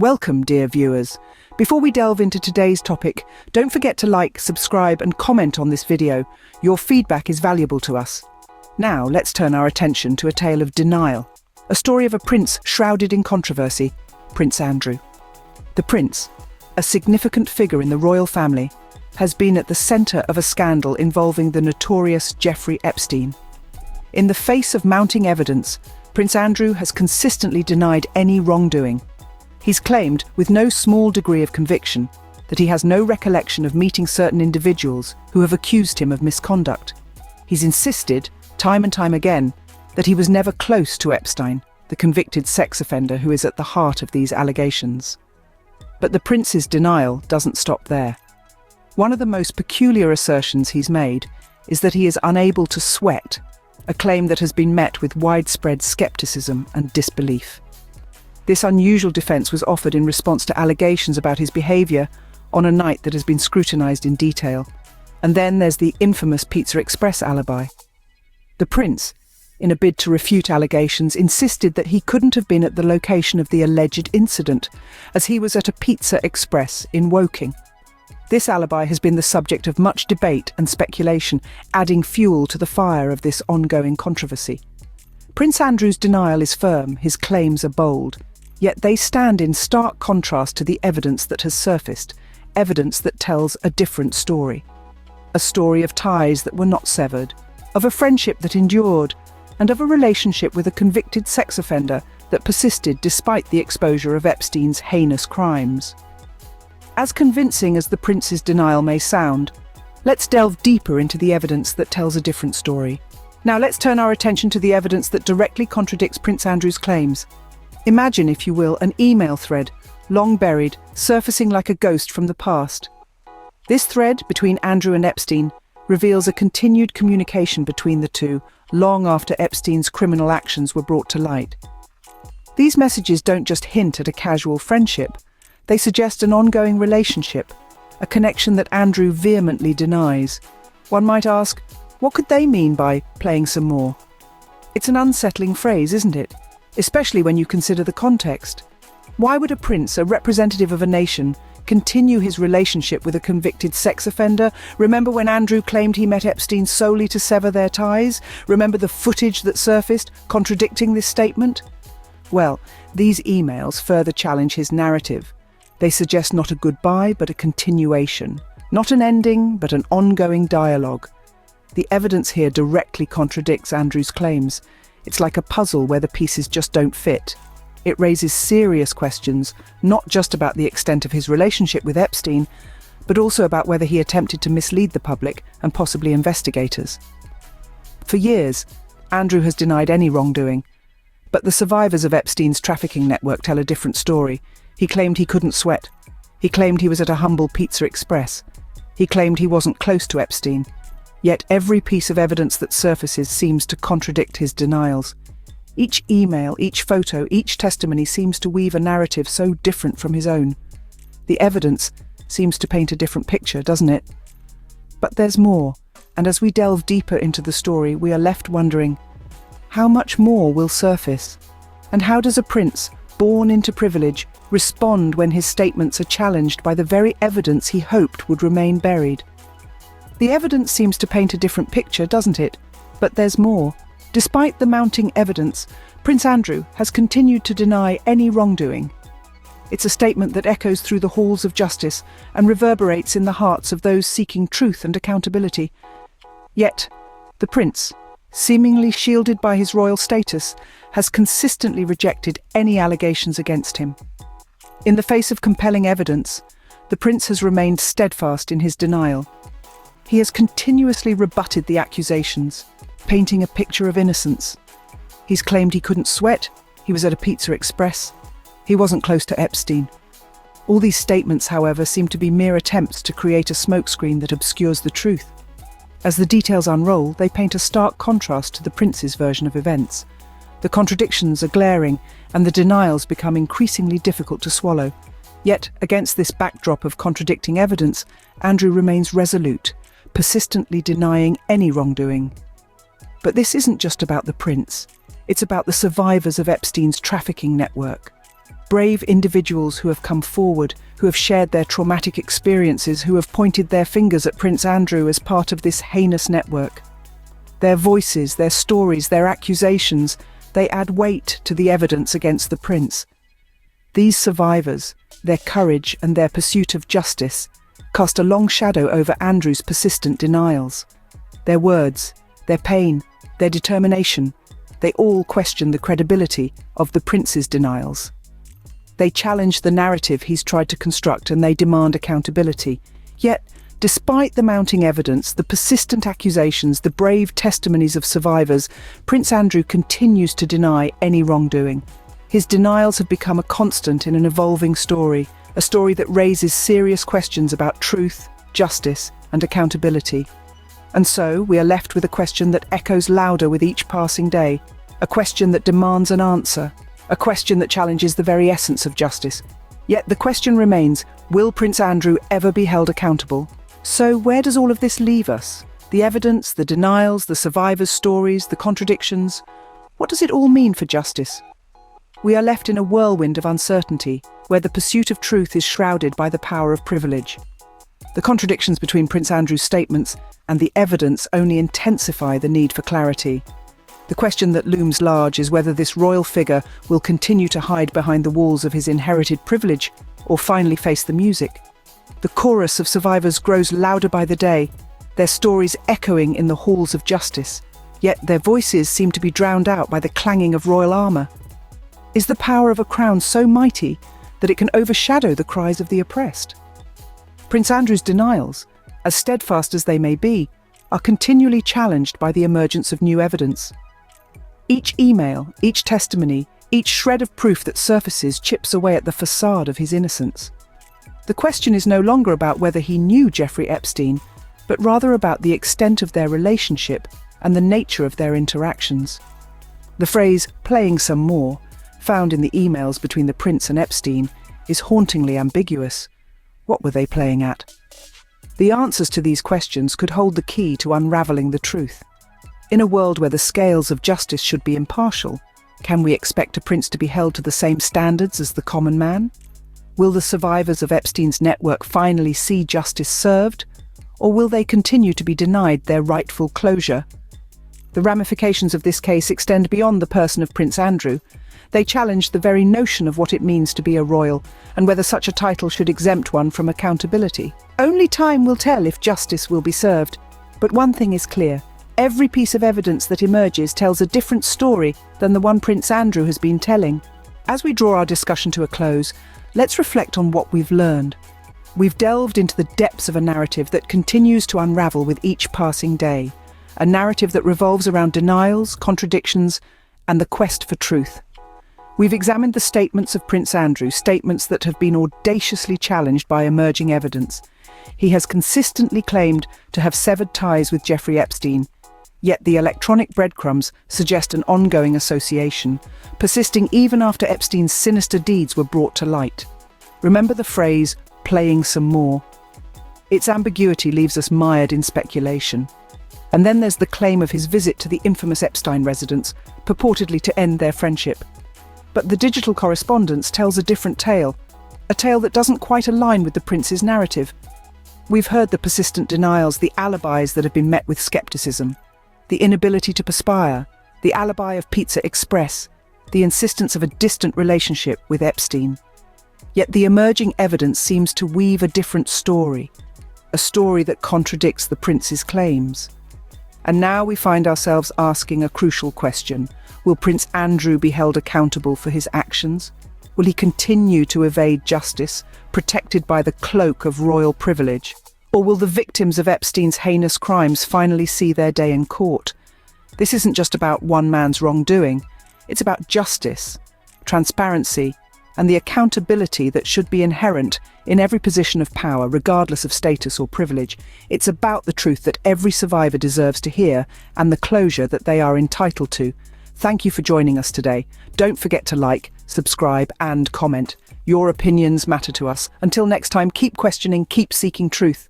Welcome, dear viewers. Before we delve into today's topic, don't forget to like, subscribe and comment on this video. Your feedback is valuable to us. Now, let's turn our attention to a tale of denial. A story of a prince shrouded in controversy, Prince Andrew. The prince, a significant figure in the royal family, has been at the centre of a scandal involving the notorious Jeffrey Epstein. In the face of mounting evidence, Prince Andrew has consistently denied any wrongdoing. He's claimed, with no small degree of conviction, that he has no recollection of meeting certain individuals who have accused him of misconduct. He's insisted, time and time again, that he was never close to Epstein, the convicted sex offender who is at the heart of these allegations. But the prince's denial doesn't stop there. One of the most peculiar assertions he's made is that he is unable to sweat, a claim that has been met with widespread skepticism and disbelief. This unusual defence was offered in response to allegations about his behaviour on a night that has been scrutinised in detail. And then there's the infamous Pizza Express alibi. The prince, in a bid to refute allegations, insisted that he couldn't have been at the location of the alleged incident, as he was at a Pizza Express in Woking. This alibi has been the subject of much debate and speculation, adding fuel to the fire of this ongoing controversy. Prince Andrew's denial is firm, his claims are bold. Yet they stand in stark contrast to the evidence that has surfaced, evidence that tells a different story. A story of ties that were not severed, of a friendship that endured, and of a relationship with a convicted sex offender that persisted despite the exposure of Epstein's heinous crimes. As convincing as the prince's denial may sound, let's delve deeper into the evidence that tells a different story. Now let's turn our attention to the evidence that directly contradicts Prince Andrew's claims. Imagine, if you will, an email thread, long buried, surfacing like a ghost from the past. This thread between Andrew and Epstein reveals a continued communication between the two, long after Epstein's criminal actions were brought to light. These messages don't just hint at a casual friendship, they suggest an ongoing relationship, a connection that Andrew vehemently denies. One might ask, what could they mean by playing some more? It's an unsettling phrase, isn't it? Especially when you consider the context. Why would a prince, a representative of a nation, continue his relationship with a convicted sex offender? Remember when Andrew claimed he met Epstein solely to sever their ties? Remember the footage that surfaced, contradicting this statement? Well, these emails further challenge his narrative. They suggest not a goodbye, but a continuation. Not an ending, but an ongoing dialogue. The evidence here directly contradicts Andrew's claims. It's like a puzzle where the pieces just don't fit. It raises serious questions, not just about the extent of his relationship with Epstein, but also about whether he attempted to mislead the public and possibly investigators. For years, Andrew has denied any wrongdoing, but the survivors of Epstein's trafficking network tell a different story. He claimed he couldn't sweat. He claimed he was at a humble Pizza Express. He claimed he wasn't close to Epstein. Yet every piece of evidence that surfaces seems to contradict his denials. Each email, each photo, each testimony seems to weave a narrative so different from his own. The evidence seems to paint a different picture, doesn't it? But there's more, and as we delve deeper into the story, we are left wondering, how much more will surface? And how does a prince, born into privilege, respond when his statements are challenged by the very evidence he hoped would remain buried? The evidence seems to paint a different picture, doesn't it? But there's more. Despite the mounting evidence, Prince Andrew has continued to deny any wrongdoing. It's a statement that echoes through the halls of justice and reverberates in the hearts of those seeking truth and accountability. Yet, the prince, seemingly shielded by his royal status, has consistently rejected any allegations against him. In the face of compelling evidence, the prince has remained steadfast in his denial. He has continuously rebutted the accusations, painting a picture of innocence. He's claimed he couldn't sweat, he was at a Pizza Express, he wasn't close to Epstein. All these statements, however, seem to be mere attempts to create a smokescreen that obscures the truth. As the details unroll, they paint a stark contrast to the prince's version of events. The contradictions are glaring, and the denials become increasingly difficult to swallow. Yet, against this backdrop of contradicting evidence, Andrew remains resolute, persistently denying any wrongdoing. But this isn't just about the prince. It's about the survivors of Epstein's trafficking network. brave individuals who have come forward, who have shared their traumatic experiences, who have pointed their fingers at Prince Andrew as part of this heinous network. Their voices, their stories, their accusations, they add weight to the evidence against the prince. These survivors, their courage and their pursuit of justice, cast a long shadow over Andrew's persistent denials. Their words, their pain, their determination, they all question the credibility of the prince's denials. They challenge the narrative he's tried to construct and they demand accountability. Yet, despite the mounting evidence, the persistent accusations, the brave testimonies of survivors, Prince Andrew continues to deny any wrongdoing. His denials have become a constant in an evolving story, a story that raises serious questions about truth, justice, and accountability. And so, we are left with a question that echoes louder with each passing day, a question that demands an answer, a question that challenges the very essence of justice. Yet the question remains, will Prince Andrew ever be held accountable? So where does all of this leave us? The evidence, the denials, the survivors' stories, the contradictions. What does it all mean for justice? We are left in a whirlwind of uncertainty, where the pursuit of truth is shrouded by the power of privilege. The contradictions between Prince Andrew's statements and the evidence only intensify the need for clarity. The question that looms large is whether this royal figure will continue to hide behind the walls of his inherited privilege or finally face the music. The chorus of survivors grows louder by the day, their stories echoing in the halls of justice, yet their voices seem to be drowned out by the clanging of royal armour. Is the power of a crown so mighty that it can overshadow the cries of the oppressed? Prince Andrew's denials, as steadfast as they may be, are continually challenged by the emergence of new evidence. Each email, each testimony, each shred of proof that surfaces chips away at the facade of his innocence. The question is no longer about whether he knew Jeffrey Epstein, but rather about the extent of their relationship and the nature of their interactions. The phrase, "playing some more," found in the emails between the prince and Epstein, is hauntingly ambiguous. What were they playing at? The answers to these questions could hold the key to unraveling the truth. In a world where the scales of justice should be impartial, can we expect a prince to be held to the same standards as the common man? Will the survivors of Epstein's network finally see justice served, or will they continue to be denied their rightful closure? The ramifications of this case extend beyond the person of Prince Andrew. They challenge the very notion of what it means to be a royal, and whether such a title should exempt one from accountability. Only time will tell if justice will be served. But one thing is clear. Every piece of evidence that emerges tells a different story than the one Prince Andrew has been telling. As we draw our discussion to a close, let's reflect on what we've learned. We've delved into the depths of a narrative that continues to unravel with each passing day, a narrative that revolves around denials, contradictions, and the quest for truth. We've examined the statements of Prince Andrew, statements that have been audaciously challenged by emerging evidence. He has consistently claimed to have severed ties with Jeffrey Epstein, yet the electronic breadcrumbs suggest an ongoing association, persisting even after Epstein's sinister deeds were brought to light. Remember the phrase, "playing some more"? Its ambiguity leaves us mired in speculation. And then there's the claim of his visit to the infamous Epstein residence, purportedly to end their friendship. But the digital correspondence tells a different tale, a tale that doesn't quite align with the prince's narrative. We've heard the persistent denials, the alibis that have been met with skepticism, the inability to perspire, the alibi of Pizza Express, the insistence of a distant relationship with Epstein. Yet the emerging evidence seems to weave a different story, a story that contradicts the prince's claims. And now we find ourselves asking a crucial question. Will Prince Andrew be held accountable for his actions? Will he continue to evade justice, protected by the cloak of royal privilege? Or will the victims of Epstein's heinous crimes finally see their day in court? This isn't just about one man's wrongdoing. It's about justice, transparency, and the accountability that should be inherent in every position of power, regardless of status or privilege. It's about the truth that every survivor deserves to hear and the closure that they are entitled to. Thank you for joining us today. Don't forget to like, subscribe, and comment. Your opinions matter to us. Until next time, keep questioning, keep seeking truth.